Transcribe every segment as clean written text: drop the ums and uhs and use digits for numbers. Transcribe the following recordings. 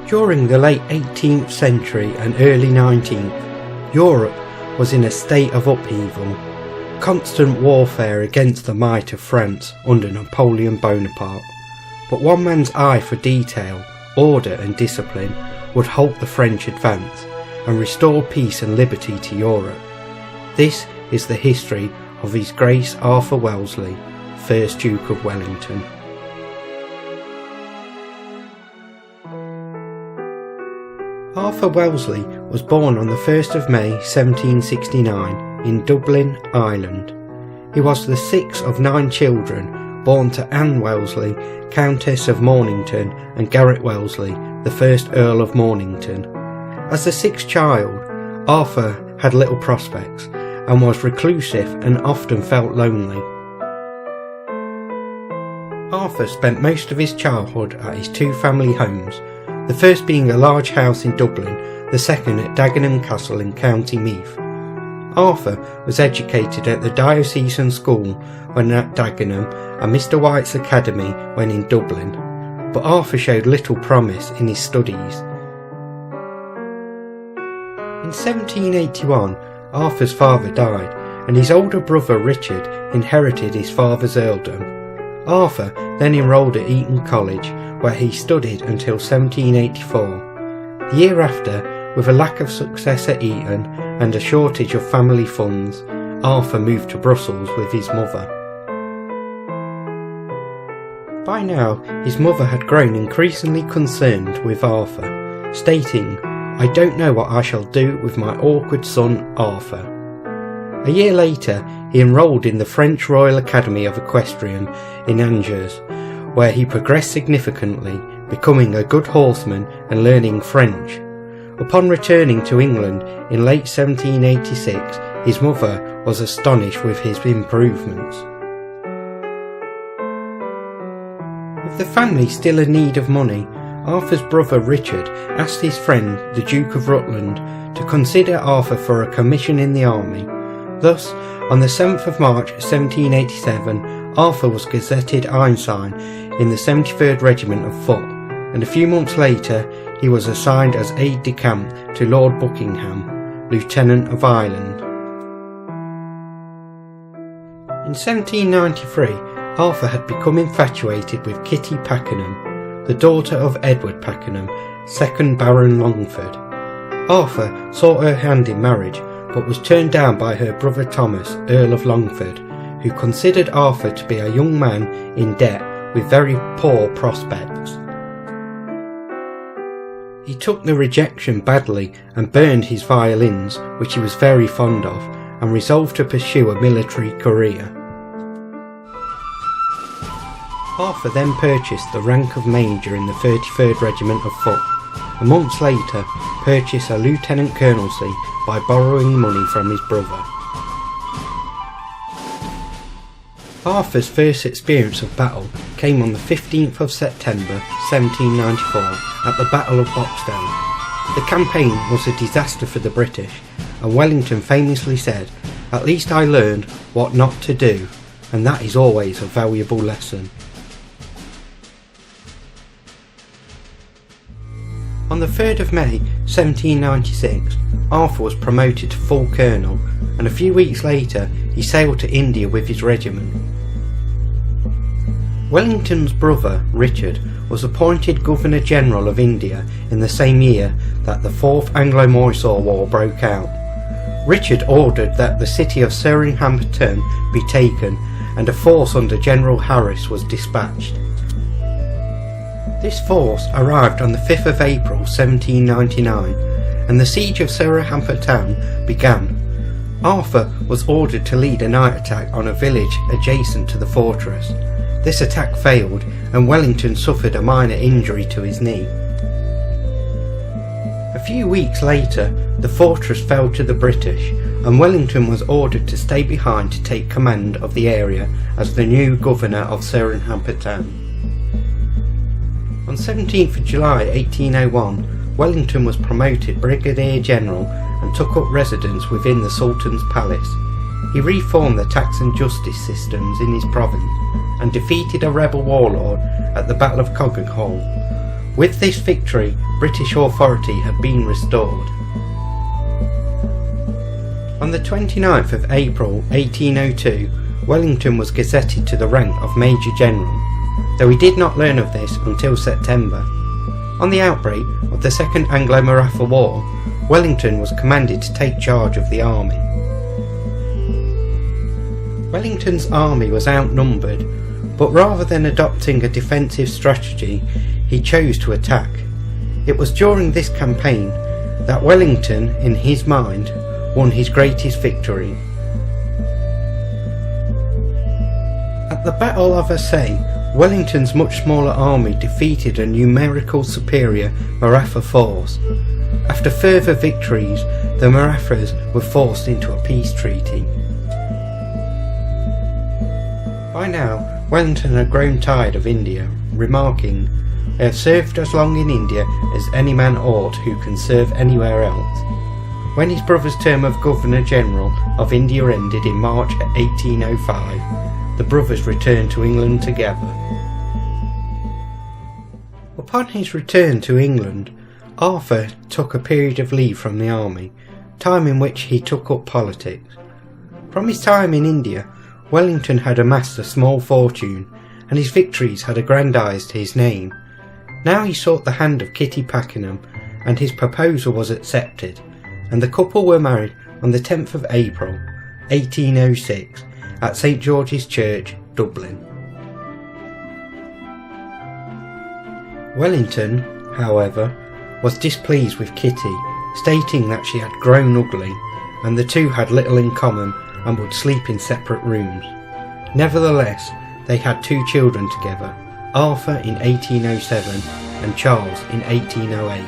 During the late 18th century and early 19th, Europe was in a state of upheaval. Constant warfare against the might of France under Napoleon Bonaparte. But one man's eye for detail, order and discipline would halt the French advance and restore peace and liberty to Europe. This is the history of His Grace Arthur Wellesley, 1st Duke of Wellington. Arthur Wellesley was born on the 1st of May 1769 in Dublin, Ireland. He was the 6th of 9 children born to Anne Wellesley, Countess of Mornington, and Garrett Wellesley, the 1st Earl of Mornington. As the 6th child, Arthur had little prospects and was reclusive and often felt lonely. Arthur spent most of his childhood at his 2 family homes, the first being a large house in Dublin, the second at Dagenham Castle in County Meath. Arthur was educated at the diocesan school when at Dagenham and Mr. White's Academy when in Dublin, but Arthur showed little promise in his studies. In 1781, Arthur's father died, and his older brother Richard inherited his father's earldom. Arthur then enrolled at Eton College, where he studied until 1784. The year after, with a lack of success at Eton and a shortage of family funds, Arthur moved to Brussels with his mother. By now, his mother had grown increasingly concerned with Arthur, stating, "I don't know what I shall do with my awkward son Arthur." A year later, he enrolled in the French Royal Academy of Equestrian in Angers, where he progressed significantly, becoming a good horseman and learning French. Upon returning to England in late 1786, his mother was astonished with his improvements. With the family still in need of money, Arthur's brother Richard asked his friend, the Duke of Rutland, to consider Arthur for a commission in the army. Thus, on the 7th of March 1787, Arthur was gazetted ensign in the 73rd Regiment of Foot, and a few months later he was assigned as aide-de-camp to Lord Buckingham, Lieutenant of Ireland. In 1793, Arthur had become infatuated with Kitty Pakenham, the daughter of Edward Pakenham, 2nd Baron Longford. Arthur sought her hand in marriage, but was turned down by her brother Thomas, Earl of Longford, who considered Arthur to be a young man in debt with very poor prospects. He took the rejection badly and burned his violins, which he was very fond of, and resolved to pursue a military career. Arthur then purchased the rank of Major in the 33rd Regiment of Foot, and months later purchased a lieutenant colonelcy by borrowing money from his brother. Arthur's first experience of battle came on the 15th of September 1794 at the Battle of Boxtel. The campaign was a disaster for the British, and Wellington famously said, "At least I learned what not to do, and that is always a valuable lesson." On the 3rd of May 1796, Arthur was promoted to full colonel, and a few weeks later he sailed to India with his regiment. Wellington's brother, Richard, was appointed Governor-General of India in the same year that the 4th Anglo-Mysore War broke out. Richard ordered that the city of Seringapatam be taken, and a force under General Harris was dispatched. This force arrived on the 5th of April 1799, and the siege of Seringapatam began. Arthur was ordered to lead a night attack on a village adjacent to the fortress. This attack failed, and Wellington suffered a minor injury to his knee. A few weeks later, the fortress fell to the British, and Wellington was ordered to stay behind to take command of the area as the new governor of Seringapatam. On 17th of July 1801, Wellington was promoted Brigadier General and took up residence within the Sultan's palace. He reformed the tax and justice systems in his province and defeated a rebel warlord at the Battle of Coggan Hole. With this victory, British authority had been restored. On the 29th of April 1802, Wellington was gazetted to the rank of Major General, though he did not learn of this until September. On the outbreak of the Second Anglo-Maratha War, Wellington was commanded to take charge of the army. Wellington's army was outnumbered, but rather than adopting a defensive strategy, he chose to attack. It was during this campaign that Wellington, in his mind, won his greatest victory. At the Battle of Assaye, Wellington's much smaller army defeated a numerical superior Maratha force. After further victories, the Marathas were forced into a peace treaty. By now, Wellington had grown tired of India, remarking, "I have served as long in India as any man ought who can serve anywhere else." When his brother's term of Governor-General of India ended in March 1805, the brothers returned to England together. Upon his return to England, Arthur took a period of leave from the army, time in which he took up politics. From his time in India, Wellington had amassed a small fortune, and his victories had aggrandised his name. Now he sought the hand of Kitty Pakenham, and his proposal was accepted, and the couple were married on the 10th of April 1806 at St George's Church, Dublin. Wellington, however, was displeased with Kitty, stating that she had grown ugly, and the two had little in common and would sleep in separate rooms. Nevertheless, they had 2 children together, Arthur in 1807 and Charles in 1808.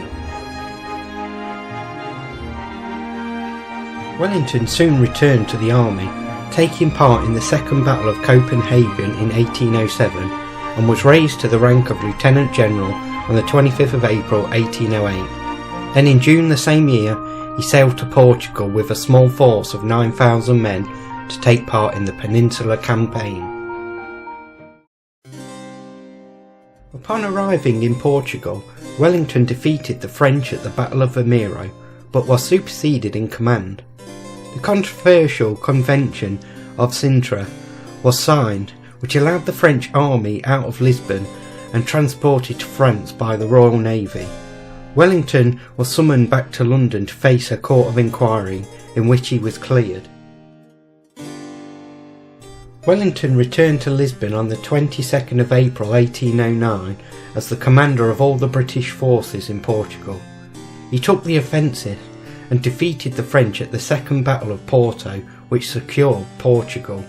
Wellington soon returned to the army, taking part in the Second Battle of Copenhagen in 1807, and was raised to the rank of Lieutenant General on the 25th of April 1808. Then in June the same year, he sailed to Portugal with a small force of 9,000 men to take part in the Peninsular Campaign. Upon arriving in Portugal, Wellington defeated the French at the Battle of Vimeiro, but was superseded in command. The controversial Convention of Sintra was signed, which allowed the French army out of Lisbon and transported to France by the Royal Navy. Wellington was summoned back to London to face a court of inquiry, in which he was cleared. Wellington returned to Lisbon on the 22nd of April 1809 as the commander of all the British forces in Portugal. He took the offensive and defeated the French at the Second Battle of Porto, which secured Portugal.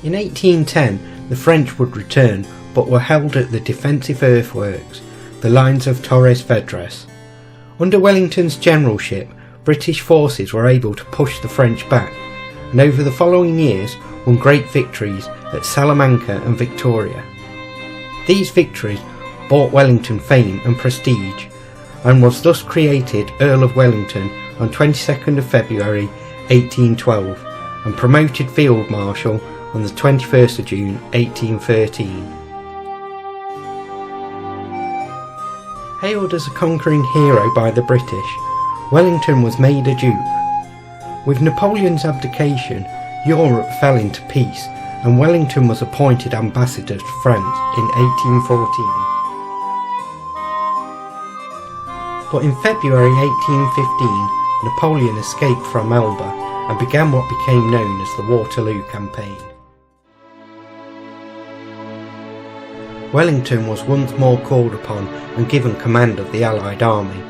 In 1810, the French would return, but were held at the defensive earthworks, the lines of Torres Vedras. Under Wellington's generalship, British forces were able to push the French back, and over the following years won great victories at Salamanca and Victoria. These victories brought Wellington fame and prestige, and was thus created Earl of Wellington on 22nd of February 1812, and promoted Field Marshal on the 21st of June 1813. Hailed as a conquering hero by the British, Wellington was made a duke. With Napoleon's abdication, Europe fell into peace, and Wellington was appointed ambassador to France in 1814. But in February 1815, Napoleon escaped from Elba and began what became known as the Waterloo Campaign. Wellington was once more called upon and given command of the Allied army.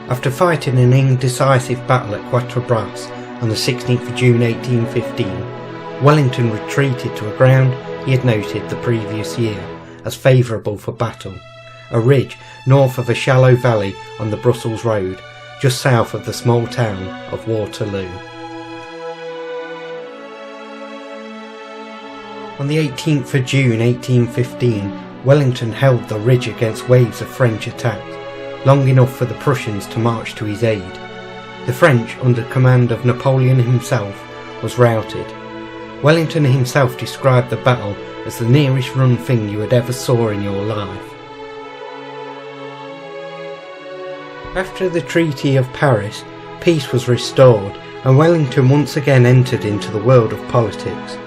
After fighting an indecisive battle at Quatre Bras on the 16th of June 1815, Wellington retreated to a ground he had noted the previous year as favourable for battle, a ridge north of a shallow valley on the Brussels road, just south of the small town of Waterloo. On the 18th of June 1815, Wellington held the ridge against waves of French attacks, long enough for the Prussians to march to his aid. The French, under command of Napoleon himself, was routed. Wellington himself described the battle as the nearest run thing you had ever saw in your life. After the Treaty of Paris, peace was restored and Wellington once again entered into the world of politics,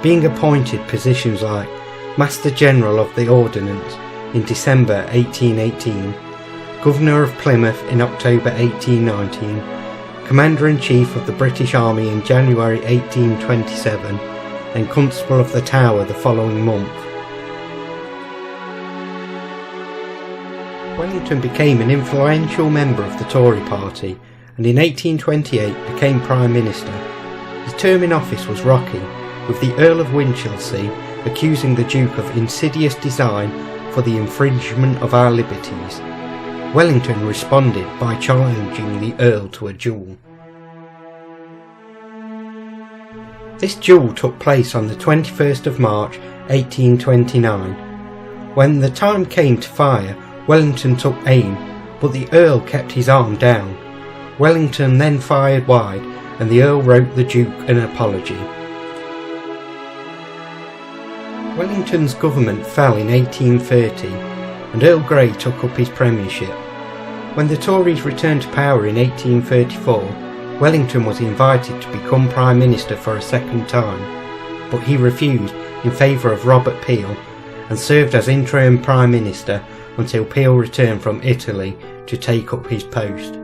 being appointed positions like Master General of the Ordnance in December 1818, Governor of Plymouth in October 1819, Commander-in-Chief of the British Army in January 1827, and Constable of the Tower the following month. Wellington became an influential member of the Tory party and in 1828 became Prime Minister. His term in office was rocky, with the Earl of Winchelsea accusing the Duke of insidious design for the infringement of our liberties. Wellington responded by challenging the Earl to a duel. This duel took place on the 21st of March 1829. When the time came to fire, Wellington took aim, but the Earl kept his arm down. Wellington then fired wide and the Earl wrote the Duke an apology. Wellington's government fell in 1830 and Earl Grey took up his premiership. When the Tories returned to power in 1834, Wellington was invited to become Prime Minister for a second time, but he refused in favour of Robert Peel and served as interim Prime Minister until Peel returned from Italy to take up his post.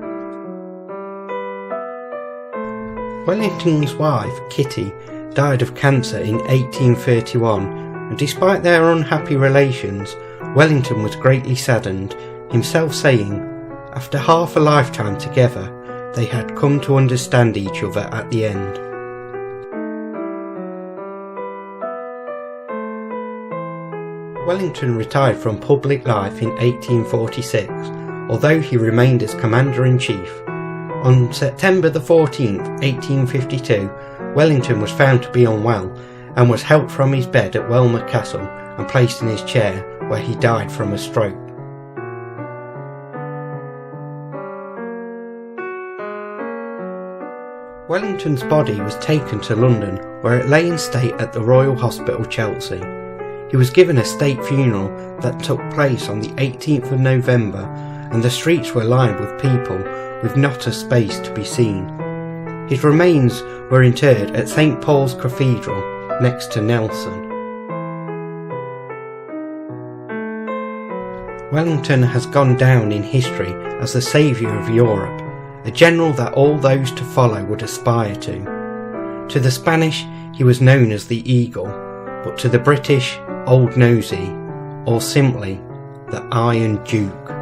Wellington's wife, Kitty, died of cancer in 1831, and despite their unhappy relations, Wellington was greatly saddened, himself saying, after half a lifetime together, they had come to understand each other at the end. Wellington retired from public life in 1846, although he remained as Commander-in-Chief. On September the 14th, 1852, Wellington was found to be unwell and was helped from his bed at Weymouth Castle and placed in his chair, where he died from a stroke. Wellington's body was taken to London, where it lay in state at the Royal Hospital, Chelsea. He was given a state funeral that took place on the 18th of November, and the streets were lined with people with not a space to be seen. His remains were interred at St Paul's Cathedral, next to Nelson. Wellington has gone down in history as the saviour of Europe, a general that all those to follow would aspire to. To the Spanish he was known as the Eagle, but to the British, Old Nosey, or simply the Iron Duke.